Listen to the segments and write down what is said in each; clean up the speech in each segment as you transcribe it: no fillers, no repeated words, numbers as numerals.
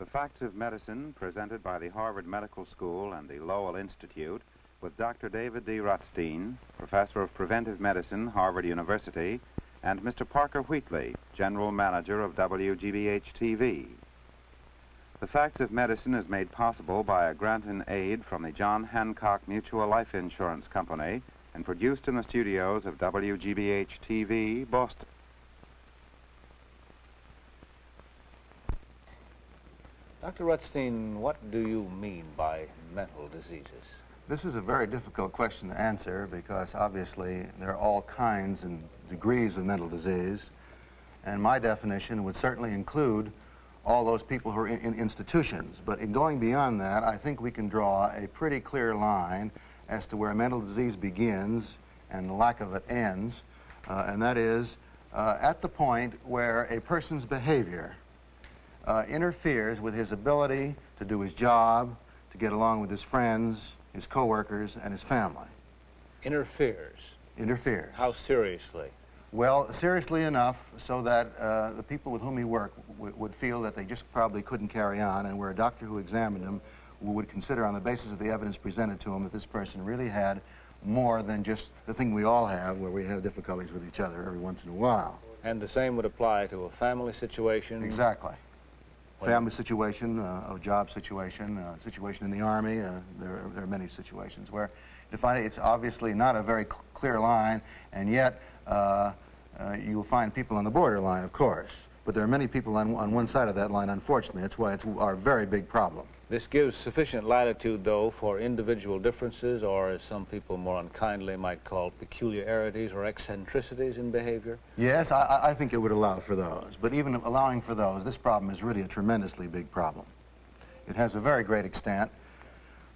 The Facts of Medicine, presented by the Harvard Medical School and the Lowell Institute, with Dr. David D. Rutstein, Professor of Preventive Medicine, Harvard University, and Mr. Parker Wheatley, General Manager of WGBH TV. The Facts of Medicine is made possible by a grant in aid from the John Hancock Mutual Life Insurance Company and produced in the studios of WGBH TV, Boston. Dr. Rutstein, what do you mean by mental diseases? This is a very difficult question to answer because obviously there are all kinds and degrees of mental disease, and my definition would certainly include all those people who are in institutions. But in going beyond that, I think we can draw a pretty clear line as to where mental disease begins and the lack of it ends, and that is at the point where a person's behavior interferes with his ability to do his job, to get along with his friends, his coworkers, and his family. Interferes? Interferes. How seriously? Well, seriously enough so that the people with whom he worked would feel that they just probably couldn't carry on, and where a doctor who examined him would consider on the basis of the evidence presented to him that this person really had more than just the thing we all have, where we have difficulties with each other every once in a while. And the same would apply to a family situation? Exactly. Family situation, a job situation, situation in the Army. There are many situations where it's obviously not a very clear line, and yet you'll find people on the borderline, of course. But there are many people on one side of that line, unfortunately. That's why it's our very big problem. This gives sufficient latitude, though, for individual differences, or as some people more unkindly might call peculiarities or eccentricities in behavior? Yes, I think it would allow for those. But even allowing for those, this problem is really a tremendously big problem. It has a very great extent,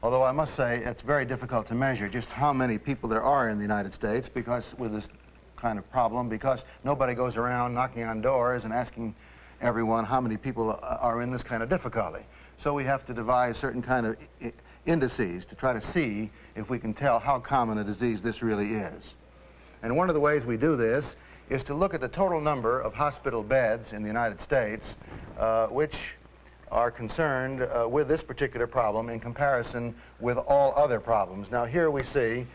although I must say it's very difficult to measure just how many people there are in the United States because with this kind of problem, because nobody goes around knocking on doors and asking everyone how many people are in this kind of difficulty. So we have to devise certain kind of indices to try to see if we can tell how common a disease this really is. And one of the ways we do this is to look at the total number of hospital beds in the United States which are concerned with this particular problem in comparison with all other problems. Now here we see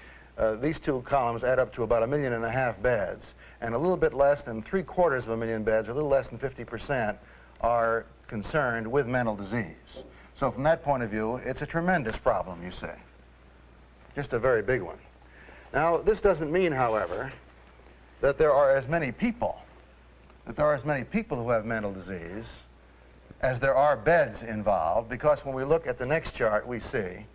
these two columns add up to about 1.5 million beds, and a little bit less than 750,000 beds, a little less than 50%, are concerned with mental disease. So from that point of view, it's a tremendous problem, you see. Just a very big one. Now, this doesn't mean, however, that there are as many people who have mental disease as there are beds involved, because when we look at the next chart, we see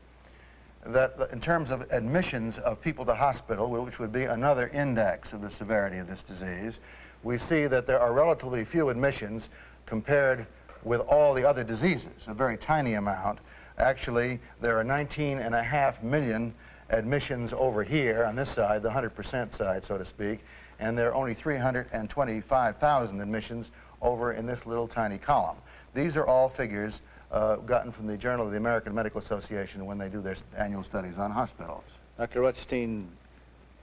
that in terms of admissions of people to hospital, which would be another index of the severity of this disease, we see that there are relatively few admissions compared with all the other diseases, a very tiny amount. Actually, there are 19.5 million admissions over here on this side, the 100% side, so to speak, and there are only 325,000 admissions over in this little tiny column. These are all figures gotten from the Journal of the American Medical Association when they do their annual studies on hospitals. Dr. Rutstein,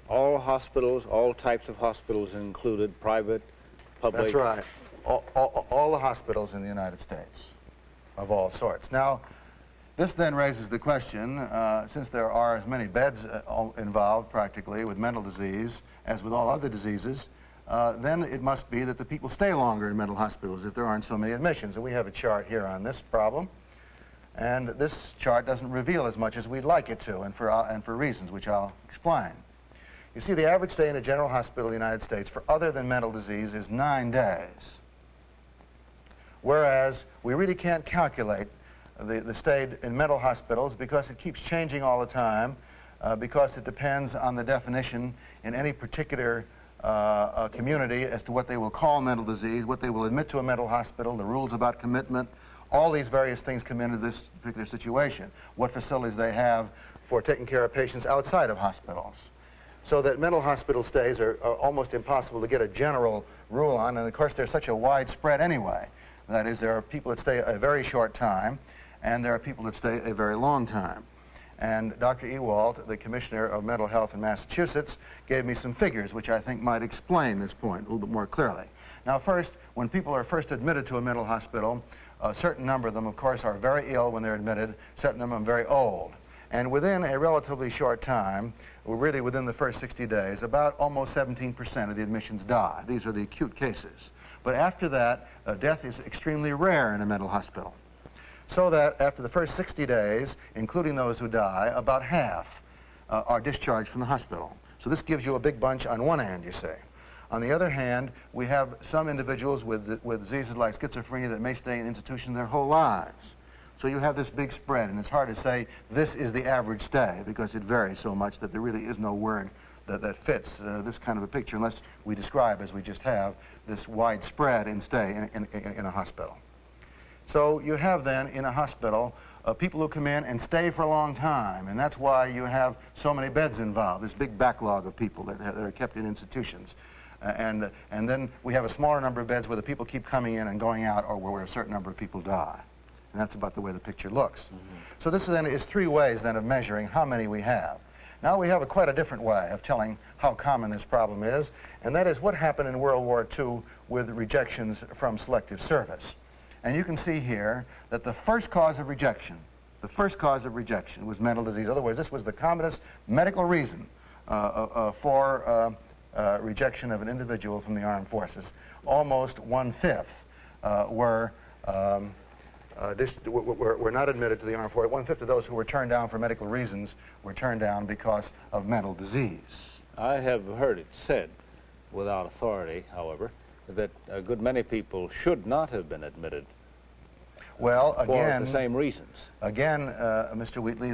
all hospitals, all types of hospitals included, private, public? That's right. All the hospitals in the United States of all sorts. Now, this then raises the question, since there are as many beds involved practically with mental disease as with all other diseases, then it must be that the people stay longer in mental hospitals if there aren't so many admissions. And we have a chart here on this problem, and this chart doesn't reveal as much as we'd like it to, and for reasons which I'll explain. You see, the average stay in a general hospital in the United States for other than mental disease is 9 days. Whereas we really can't calculate the stay in mental hospitals because it keeps changing all the time, because it depends on the definition in any particular community as to what they will call mental disease, what they will admit to a mental hospital, the rules about commitment. All these various things come into this particular situation. What facilities they have for taking care of patients outside of hospitals. So that mental hospital stays are almost impossible to get a general rule on, and of course they're such a wide spread anyway. That is, there are people that stay a very short time, and there are people that stay a very long time. And Dr. Ewald, the Commissioner of Mental Health in Massachusetts, gave me some figures which I think might explain this point a little bit more clearly. Now first, when people are first admitted to a mental hospital, A certain number of them, of course, are very ill when they're admitted. A certain number of them are very old. And within a relatively short time, really within the first 60 days, about almost 17% of the admissions die. These are the acute cases. But after that, death is extremely rare in a mental hospital. So that after the first 60 days, including those who die, about half are discharged from the hospital. So this gives you a big bunch on one hand, you see. On the other hand, we have some individuals with diseases like schizophrenia that may stay in institutions their whole lives. So you have this big spread, and it's hard to say this is the average stay because it varies so much that there really is no word that fits this kind of a picture unless we describe, as we just have, this widespread in stay in a hospital. So you have then in a hospital people who come in and stay for a long time, and that's why you have so many beds involved, this big backlog of people that are kept in institutions. And then we have a smaller number of beds where the people keep coming in and going out, or where a certain number of people die. And that's about the way the picture looks. So this then is three ways then of measuring how many we have. Now we have quite a different way of telling how common this problem is, and that is what happened in World War II with rejections from selective service. And you can see here that the first cause of rejection was mental disease. In other words, this was the commonest medical reason for rejection of an individual from the armed forces. Almost 1/5 were not admitted to the armed forces. 1/5 of those who were turned down for medical reasons were turned down because of mental disease. I have heard it said, without authority, however, that a good many people should not have been admitted. Well, again, for the same reasons. Again, Mr. Wheatley,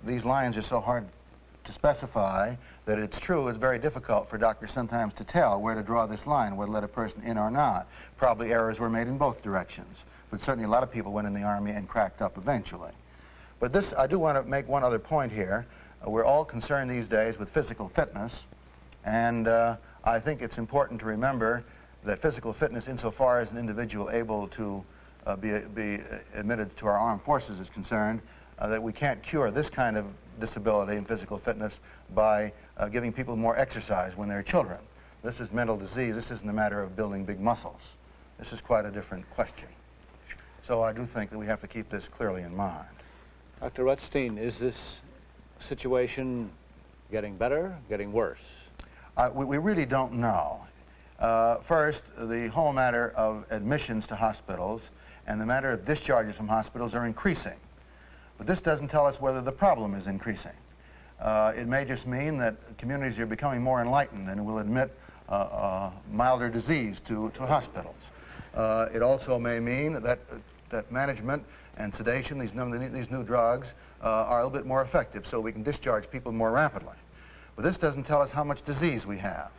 these lines are so hard to specify that it's true, it's very difficult for doctors sometimes to tell where to draw this line, whether to let a person in or not. Probably errors were made in both directions, but certainly a lot of people went in the Army and cracked up eventually. But this, I do want to make one other point here. We're all concerned these days with physical fitness, and I think it's important to remember that physical fitness, insofar as an individual able to be admitted to our armed forces is concerned, that we can't cure this kind of disability in physical fitness by giving people more exercise when they're children. This is mental disease. This isn't a matter of building big muscles. This is quite a different question. So I do think that we have to keep this clearly in mind. Dr. Rutstein, is this situation getting better, getting worse? We really don't know. First, the whole matter of admissions to hospitals and the matter of discharges from hospitals are increasing. But this doesn't tell us whether the problem is increasing. It may just mean that communities are becoming more enlightened and will admit milder disease to hospitals. It also may mean that management and sedation, these new drugs, are a little bit more effective, so we can discharge people more rapidly. But this doesn't tell us how much disease we have.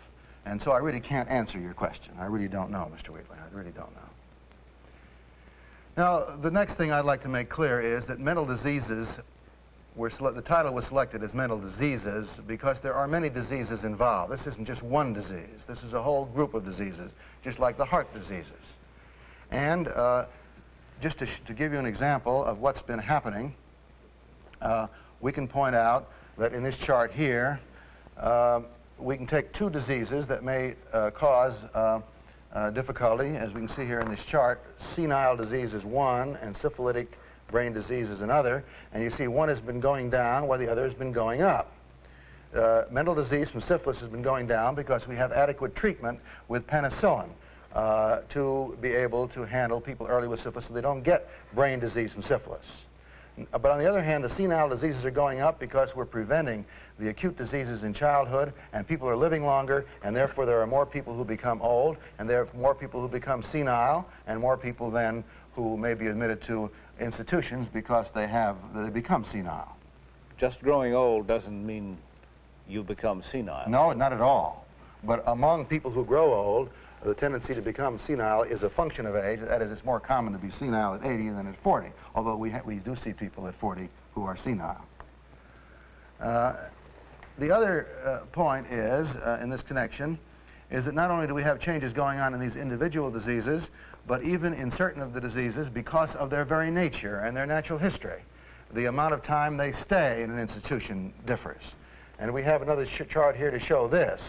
And so I really can't answer your question. I really don't know, Mr. Wheatley. I really don't know. Now, the next thing I'd like to make clear is that mental diseases the title was selected as mental diseases because there are many diseases involved. This isn't just one disease. This is a whole group of diseases, just like the heart diseases. And just to give you an example of what's been happening, we can point out that in this chart here, we can take two diseases that may cause difficulty, as we can see here in this chart. Senile disease is one, and syphilitic brain disease is another. And you see one has been going down while the other has been going up. Mental disease from syphilis has been going down because we have adequate treatment with penicillin to be able to handle people early with syphilis so they don't get brain disease from syphilis. But on the other hand, the senile diseases are going up because we're preventing the acute diseases in childhood, and people are living longer, and therefore there are more people who become old, and there are more people who become senile, and more people then who may be admitted to institutions because they become senile. Just growing old doesn't mean you become senile. No, not at all. But among people who grow old, the tendency to become senile is a function of age. That is, it's more common to be senile at 80 than at 40, although we do see people at 40 who are senile. The other point is, in this connection, is that not only do we have changes going on in these individual diseases, but even in certain of the diseases, because of their very nature and their natural history, the amount of time they stay in an institution differs. And we have another chart here to show this.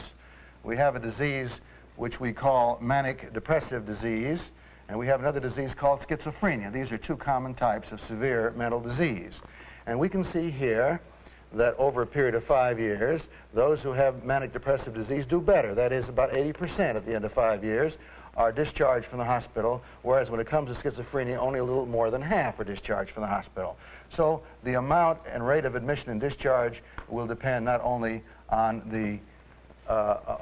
We have a disease which we call manic depressive disease, And we have another disease called schizophrenia. These are two common types of severe mental disease. And we can see here that over a period of 5 years, those who have manic depressive disease do better. That is, about 80% at the end of 5 years are discharged from the hospital, whereas when it comes to schizophrenia, only a little more than half are discharged from the hospital. So the amount and rate of admission and discharge will depend not only on the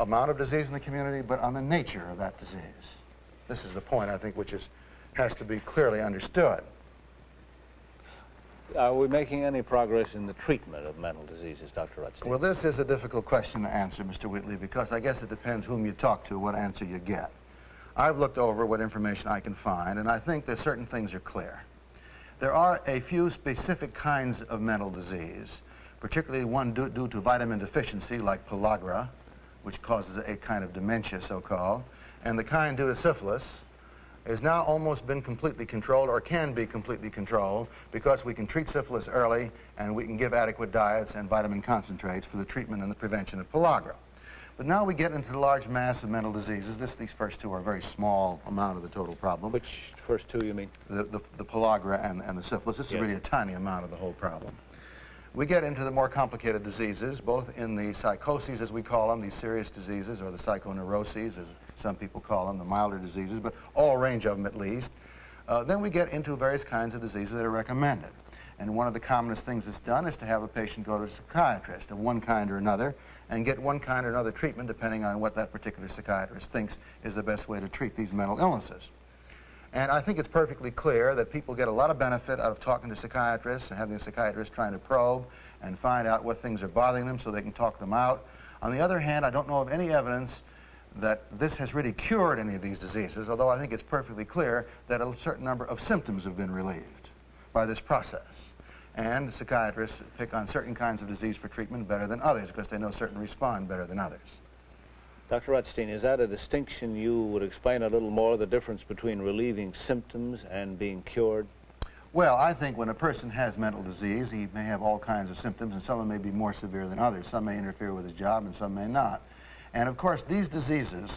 amount of disease in the community, but on the nature of that disease. This is the point, I think, which has to be clearly understood. Are we making any progress in the treatment of mental diseases, Dr. Rutstein? Well, this is a difficult question to answer, Mr. Wheatley, because I guess it depends whom you talk to, what answer you get. I've looked over what information I can find, and I think that certain things are clear. There are a few specific kinds of mental disease, particularly one due to vitamin deficiency, like pellagra, which causes a kind of dementia, so-called, and the kind due to syphilis has now almost been completely controlled, or can be completely controlled, because we can treat syphilis early and we can give adequate diets and vitamin concentrates for the treatment and the prevention of pellagra. But now we get into the large mass of mental diseases. These first two are a very small amount of the total problem. Which first two you mean? The pellagra and the syphilis. This is really a tiny amount of the whole problem. We get into the more complicated diseases, both in the psychoses, as we call them, these serious diseases, or the psychoneuroses, as some people call them, the milder diseases, but all range of them at least. Then we get into various kinds of diseases that are recommended. And one of the commonest things that's done is to have a patient go to a psychiatrist of one kind or another and get one kind or another treatment depending on what that particular psychiatrist thinks is the best way to treat these mental illnesses. And I think it's perfectly clear that people get a lot of benefit out of talking to psychiatrists and having the psychiatrist trying to probe and find out what things are bothering them so they can talk them out. On the other hand, I don't know of any evidence that this has really cured any of these diseases, although I think it's perfectly clear that a certain number of symptoms have been relieved by this process. And psychiatrists pick on certain kinds of disease for treatment better than others because they know certain respond better than others. Dr. Rutstein, is that a distinction you would explain a little more, the difference between relieving symptoms and being cured? Well, I think when a person has mental disease, he may have all kinds of symptoms, and some of them may be more severe than others. Some may interfere with his job, and some may not. And of course, these diseases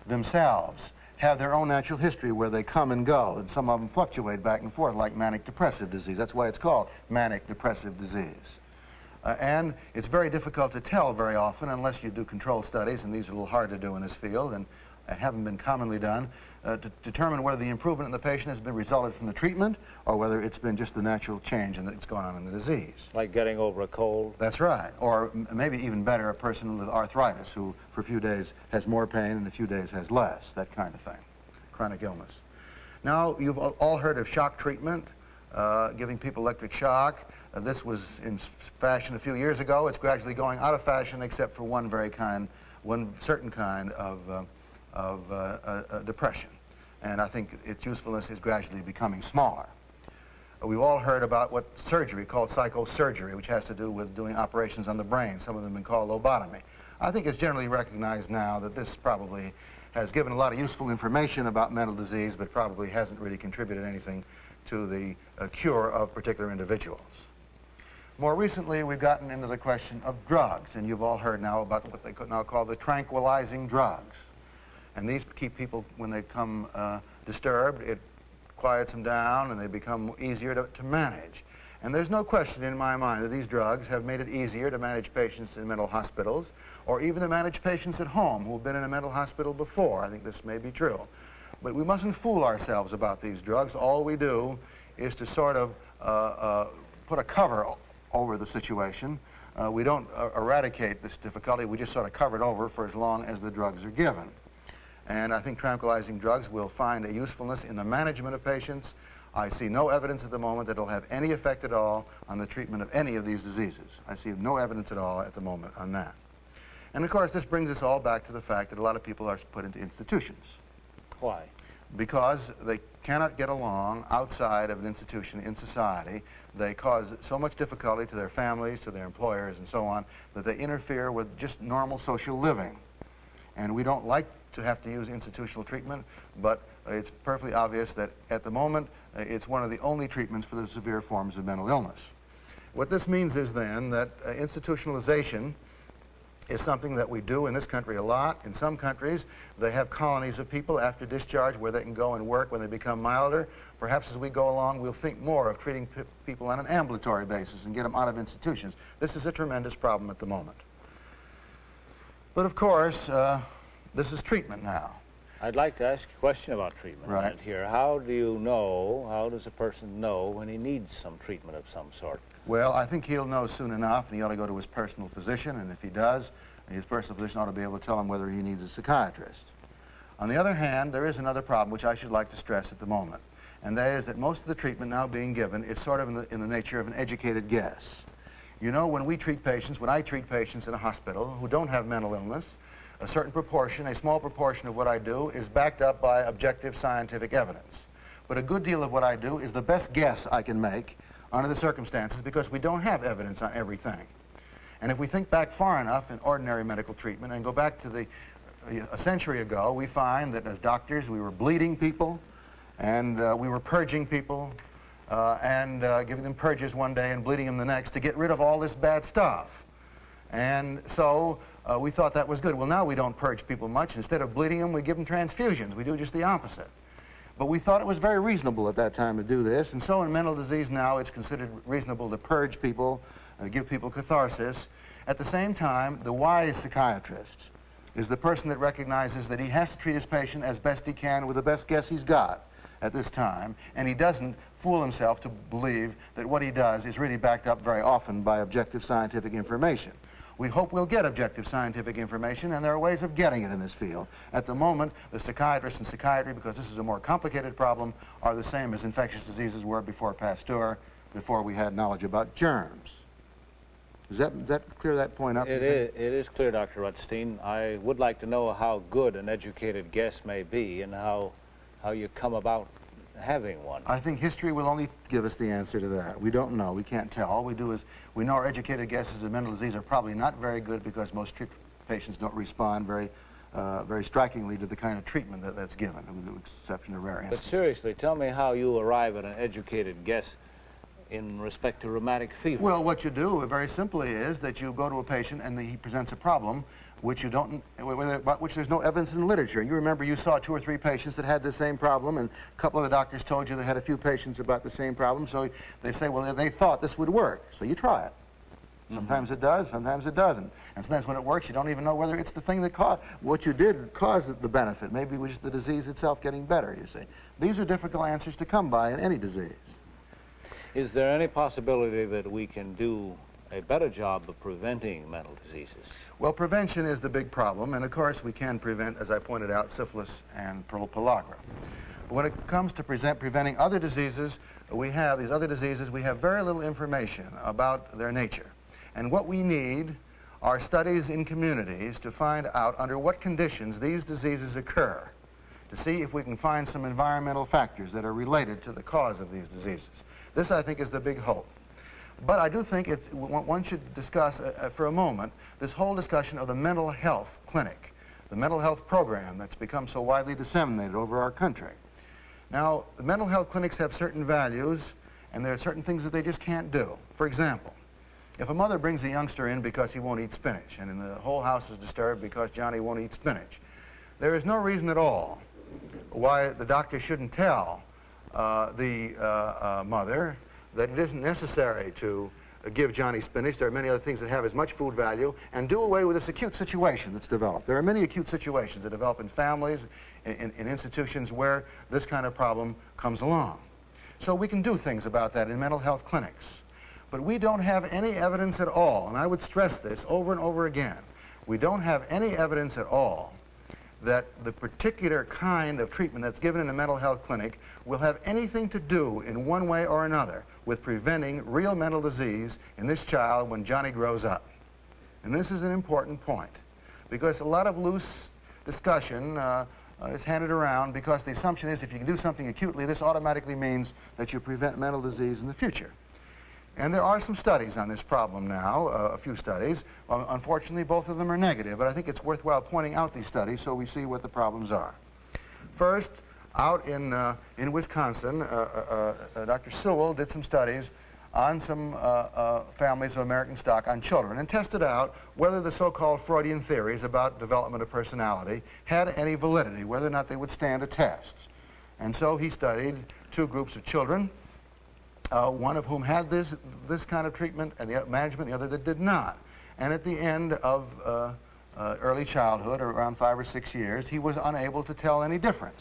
themselves have their own natural history where they come and go, and some of them fluctuate back and forth, like manic depressive disease. That's why it's called manic depressive disease. And it's very difficult to tell very often unless you do controlled studies, and these are a little hard to do in this field and haven't been commonly done, to determine whether the improvement in the patient has been resulted from the treatment or whether it's been just the natural change that's going on in the disease. Like getting over a cold? That's right. Or maybe even better, a person with arthritis who for a few days has more pain and a few days has less, that kind of thing, chronic illness. Now, you've all heard of shock treatment, giving people electric shock. This was in fashion a few years ago. It's gradually going out of fashion except for one certain kind of depression. And I think its usefulness is gradually becoming smaller. We've all heard about what surgery called psychosurgery, which has to do with doing operations on the brain. Some of them have been called lobotomy. I think it's generally recognized now that this probably has given a lot of useful information about mental disease, but probably hasn't really contributed anything to the cure of particular individuals. More recently, we've gotten into the question of drugs, and you've all heard now about what they now call the tranquilizing drugs. And these keep people, when they come disturbed, it quiets them down and they become easier to manage. And there's no question in my mind that these drugs have made it easier to manage patients in mental hospitals or even to manage patients at home who have been in a mental hospital before. I think this may be true. But we mustn't fool ourselves about these drugs. All we do is to sort of put a cover over the situation. We don't eradicate this difficulty. We just sort of cover it over for as long as the drugs are given. And I think tranquilizing drugs will find a usefulness in the management of patients. I see no evidence at the moment that it'll have any effect at all on the treatment of any of these diseases. I see no evidence at all at the moment on that. And of course, this brings us all back to the fact that a lot of people are put into institutions. Why? Because they cannot get along outside of an institution in society. They cause so much difficulty to their families, to their employers, and so on, that they interfere with just normal social living. And we don't like to have to use institutional treatment, but it's perfectly obvious that at the moment it's one of the only treatments for the severe forms of mental illness. What this means is then that institutionalization is something that we do in this country a lot. In some countries, they have colonies of people after discharge where they can go and work when they become milder. Perhaps as we go along, we'll think more of treating people on an ambulatory basis and get them out of institutions. This is a tremendous problem at the moment. But of course, this is treatment now. I'd like to ask a question about treatment right here. How do you know, how does a person know when he needs some treatment of some sort? Well, I think he'll know soon enough, and he ought to go to his personal physician, and if he does, his personal physician ought to be able to tell him whether he needs a psychiatrist. On the other hand, there is another problem which I should like to stress at the moment, and that is that most of the treatment now being given is sort of in the nature of an educated guess. You know, when I treat patients in a hospital who don't have mental illness, a certain proportion, a small proportion of what I do is backed up by objective scientific evidence. But a good deal of what I do is the best guess I can make under the circumstances because we don't have evidence on everything. And if we think back far enough in ordinary medical treatment and go back to a century ago, we find that as doctors we were bleeding people and we were purging people and giving them purges one day and bleeding them the next to get rid of all this bad stuff. And so we thought that was good. Well, now we don't purge people much. Instead of bleeding them, we give them transfusions. We do just the opposite. But we thought it was very reasonable at that time to do this, and so in mental disease now it's considered reasonable to purge people, give people catharsis. At the same time, the wise psychiatrist is the person that recognizes that he has to treat his patient as best he can with the best guess he's got at this time, and he doesn't fool himself to believe that what he does is really backed up very often by objective scientific information. We hope we'll get objective scientific information, and there are ways of getting it in this field. At the moment, the psychiatrists in psychiatry, because this is a more complicated problem, are the same as infectious diseases were before Pasteur, before we had knowledge about germs. Does that clear that point up? It is clear, Dr. Rutstein. I would like to know how good an educated guess may be and how you come about having one. I think history will only give us the answer to that. We don't know. We can't tell. All we do is we know our educated guesses of mental disease are probably not very good because most patients don't respond very strikingly to the kind of treatment that's given, with the exception of rare instances. But seriously, tell me how you arrive at an educated guess in respect to rheumatic fever. Well, what you do very simply is that you go to a patient and he presents a problem which about which there's no evidence in the literature. You remember you saw 2 or 3 patients that had the same problem, and a couple of the doctors told you they had a few patients about the same problem, so they say, well, they thought this would work, so you try it. Sometimes it does, sometimes it doesn't. And sometimes when it works, you don't even know whether it's the thing that caused what you did caused the benefit. Maybe it was just the disease itself getting better, you see. These are difficult answers to come by in any disease. Is there any possibility that we can do a better job of preventing mental diseases? Well, prevention is the big problem, and of course we can prevent, as I pointed out, syphilis and pellagra. But when it comes to preventing other diseases, we have very little information about their nature. And what we need are studies in communities to find out under what conditions these diseases occur, to see if we can find some environmental factors that are related to the cause of these diseases. This, I think, is the big hope. But I do think one should discuss for a moment this whole discussion of the mental health clinic, the mental health program that's become so widely disseminated over our country. Now, the mental health clinics have certain values, and there are certain things that they just can't do. For example, if a mother brings a youngster in because he won't eat spinach, and the whole house is disturbed because Johnny won't eat spinach, there is no reason at all why the doctor shouldn't tell the mother that it isn't necessary to give Johnny spinach. There are many other things that have as much food value, and do away with this acute situation that's developed. There are many acute situations that develop in families, in institutions where this kind of problem comes along. So we can do things about that in mental health clinics. But we don't have any evidence at all, and I would stress this over and over again. We don't have any evidence at all that the particular kind of treatment that's given in a mental health clinic will have anything to do in one way or another with preventing real mental disease in this child when Johnny grows up. And this is an important point, because a lot of loose discussion is handed around because the assumption is if you can do something acutely, this automatically means that you prevent mental disease in the future. And there are some studies on this problem now, a few studies. Unfortunately, both of them are negative, but I think it's worthwhile pointing out these studies so we see what the problems are. First, out in Wisconsin, Dr. Sewell did some studies on some families of American stock on children and tested out whether the so-called Freudian theories about development of personality had any validity, whether or not they would stand a test. And so he studied two groups of children, one of whom had this kind of treatment and the management, the other that did not. And at the end of early childhood, or around 5 or 6 years, he was unable to tell any difference.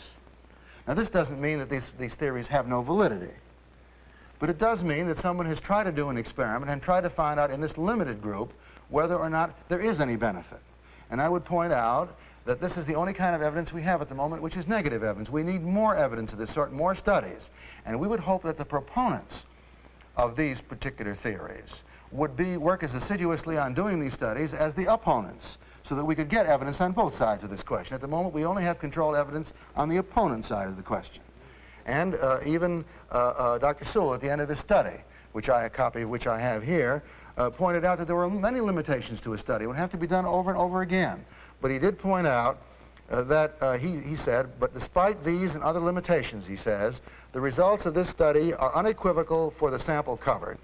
Now, this doesn't mean that these theories have no validity. But it does mean that someone has tried to do an experiment and tried to find out in this limited group whether or not there is any benefit. And I would point out that this is the only kind of evidence we have at the moment which is negative evidence. We need more evidence of this sort, more studies. And we would hope that the proponents of these particular theories would work as assiduously on doing these studies as the opponents, so that we could get evidence on both sides of this question. At the moment, we only have controlled evidence on the opponent side of the question. And even Dr. Sewell, at the end of his study, a copy of which I have here, pointed out that there were many limitations to his study. It would have to be done over and over again. But he did point out that he said, but despite these and other limitations, he says, the results of this study are unequivocal for the sample covered,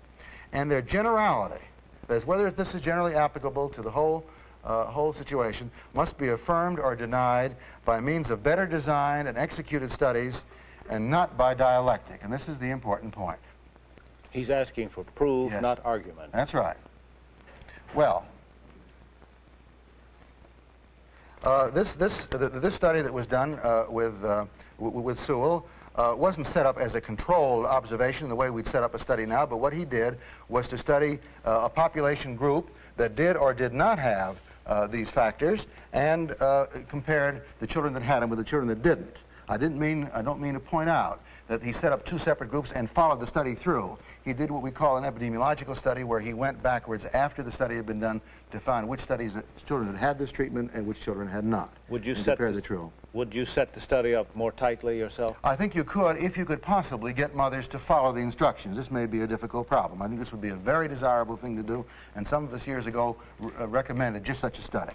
and their generality, that is, whether this is generally applicable to the whole situation, must be affirmed or denied by means of better designed and executed studies, and not by dialectic. And this is the important point. He's asking for proof, yes, not argument. That's right. Well, this study that was done with Sewell wasn't set up as a controlled observation the way we'd set up a study now, but what he did was to study a population group that did or did not have these factors, and compared the children that had them with the children that didn't. I don't mean to point out that he set up two separate groups and followed the study through. He did what we call an epidemiological study, where he went backwards after the study had been done to find which children had had this treatment and which children had not. Would you compare the two? Would you set the study up more tightly yourself? I think you could, if you could possibly get mothers to follow the instructions. This may be a difficult problem. I think this would be a very desirable thing to do, and some of us years ago recommended just such a study.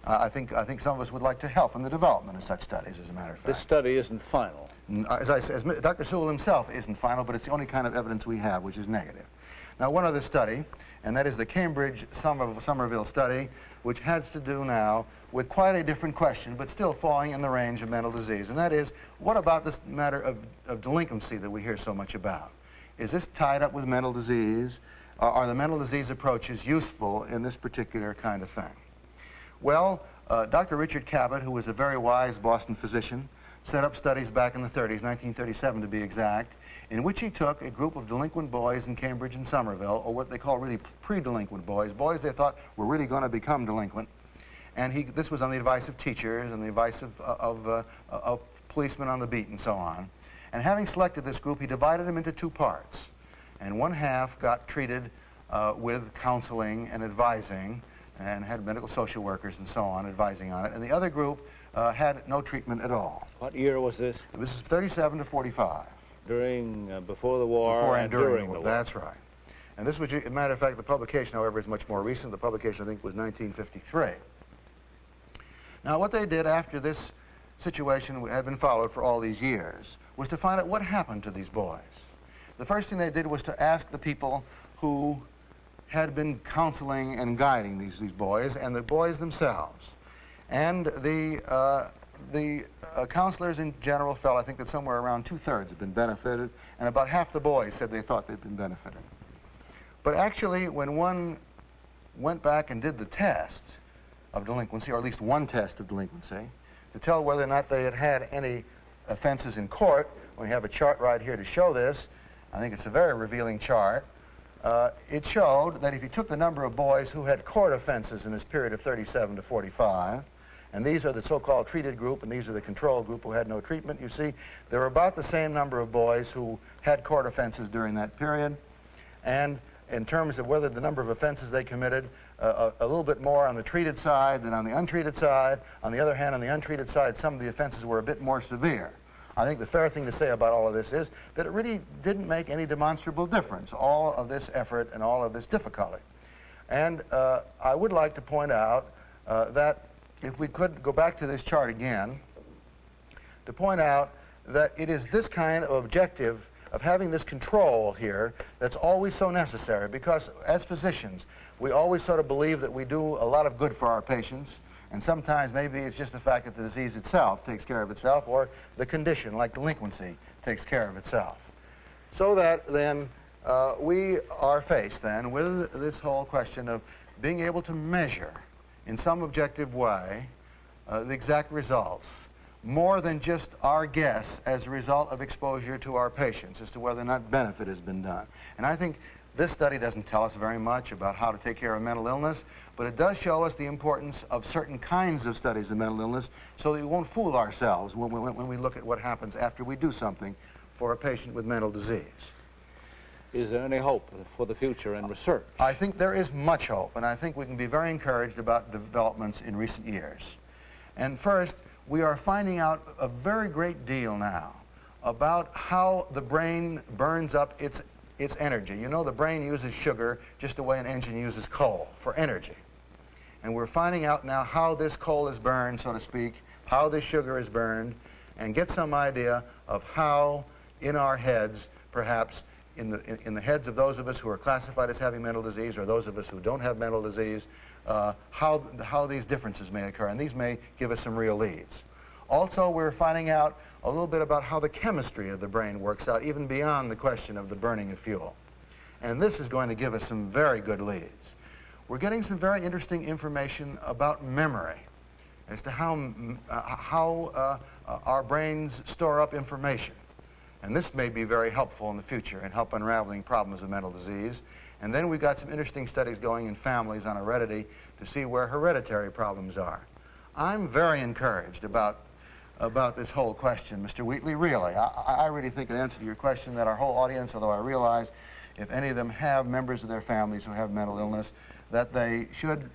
I think some of us would like to help in the development of such studies, as a matter of fact. This study isn't final. As Dr. Sewell himself isn't final, but it's the only kind of evidence we have, which is negative. Now, one other study, and that is the Cambridge-Somerville study, which has to do now with quite a different question, but still falling in the range of mental disease. And that is, what about this matter of delinquency that we hear so much about? Is this tied up with mental disease? Are the mental disease approaches useful in this particular kind of thing? Well, Dr. Richard Cabot, who was a very wise Boston physician, set up studies back in the 30s, 1937 to be exact, in which he took a group of delinquent boys in Cambridge and Somerville, or what they call really pre-delinquent boys they thought were really going to become delinquent. And this was on the advice of teachers and the advice of policemen on the beat and so on. And having selected this group, he divided them into two parts. And one half got treated with counseling and advising, and had medical social workers and so on advising on it. And the other group had no treatment at all. What year was this? This is 37 to 45. Before the war. Before and during the war. war. That's right. And this was, as a matter of fact, the publication, however, is much more recent. The publication, I think, was 1953. Now, what they did after this situation had been followed for all these years was to find out what happened to these boys. The first thing they did was to ask the people who had been counseling and guiding these boys, and the boys themselves. And the counselors in general felt, I think, that somewhere around 2/3 had been benefited, and about half the boys said they thought they'd been benefited. But actually, when one went back and did the test of delinquency, or at least one test of delinquency, to tell whether or not they had had any offenses in court, we have a chart right here to show this. I think it's a very revealing chart. It showed that if you took the number of boys who had court offenses in this period of 37 to 45, and these are the so-called treated group, and these are the control group who had no treatment, you see there were about the same number of boys who had court offenses during that period. And in terms of whether the number of offenses they committed, a little bit more on the treated side than on the untreated side. On the other hand, on the untreated side, some of the offenses were a bit more severe. I think the fair thing to say about all of this is that it really didn't make any demonstrable difference, all of this effort and all of this difficulty. And I would like to point out that if we could go back to this chart again, to point out that it is this kind of objective of having this control here that's always so necessary, because as physicians, we always sort of believe that we do a lot of good for our patients, and sometimes maybe it's just the fact that the disease itself takes care of itself, or the condition, like delinquency, takes care of itself. So that then we are faced then with this whole question of being able to measure in some objective way the exact results, more than just our guess as a result of exposure to our patients as to whether or not benefit has been done. And I think this study doesn't tell us very much about how to take care of mental illness, but it does show us the importance of certain kinds of studies of mental illness so that we won't fool ourselves when we look at what happens after we do something for a patient with mental disease. Is there any hope for the future in research? I think there is much hope, and I think we can be very encouraged about developments in recent years. And first, we are finding out a very great deal now about how the brain burns up its energy. You know, the brain uses sugar just the way an engine uses coal for energy. And we're finding out now how this coal is burned, so to speak, how this sugar is burned, and get some idea of how in our heads, perhaps in the heads of those of us who are classified as having mental disease or those of us who don't have mental disease, how these differences may occur, and these may give us some real leads. Also, we're finding out a little bit about how the chemistry of the brain works out, even beyond the question of the burning of fuel. And this is going to give us some very good leads. We're getting some very interesting information about memory, as to how our brains store up information. And this may be very helpful in the future and help unraveling problems of mental disease. And then we've got some interesting studies going in families on heredity to see where hereditary problems are. I'm very encouraged about this whole question, Mr. Wheatley, really. I really think in answer to your question that our whole audience, although I realize if any of them have members of their families who have mental illness, that they should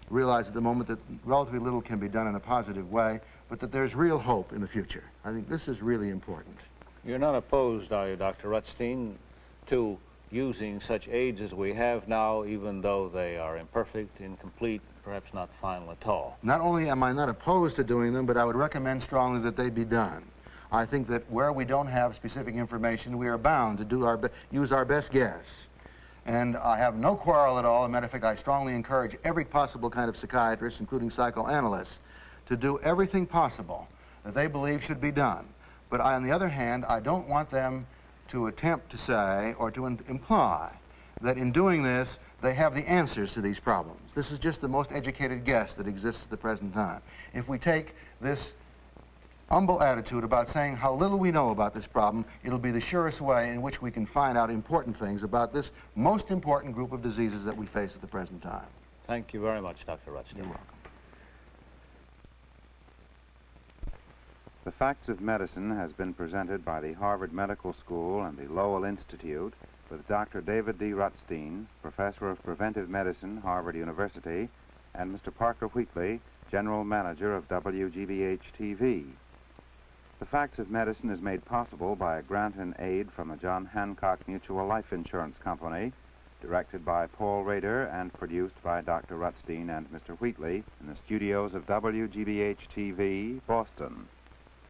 realize at the moment that relatively little can be done in a positive way, but that there's real hope in the future. I think this is really important. You're not opposed, are you, Dr. Rutstein, to using such aids as we have now, even though they are imperfect, incomplete, perhaps not final at all? Not only am I not opposed to doing them, but I would recommend strongly that they be done. I think that where we don't have specific information, we are bound to do use our best guess. And I have no quarrel at all. As a matter of fact, I strongly encourage every possible kind of psychiatrist, including psychoanalysts, to do everything possible that they believe should be done. But on the other hand, I don't want them to attempt to say or to imply that in doing this, they have the answers to these problems. This is just the most educated guess that exists at the present time. If we take this humble attitude about saying how little we know about this problem, it'll be the surest way in which we can find out important things about this most important group of diseases that we face at the present time. Thank you very much, Dr. Rutstein. You're welcome. The Facts of Medicine has been presented by the Harvard Medical School and the Lowell Institute with Dr. David D. Rutstein, Professor of Preventive Medicine, Harvard University, and Mr. Parker Wheatley, General Manager of WGBH TV. The Facts of Medicine is made possible by a grant and aid from the John Hancock Mutual Life Insurance Company, directed by Paul Rader and produced by Dr. Rutstein and Mr. Wheatley in the studios of WGBH TV, Boston.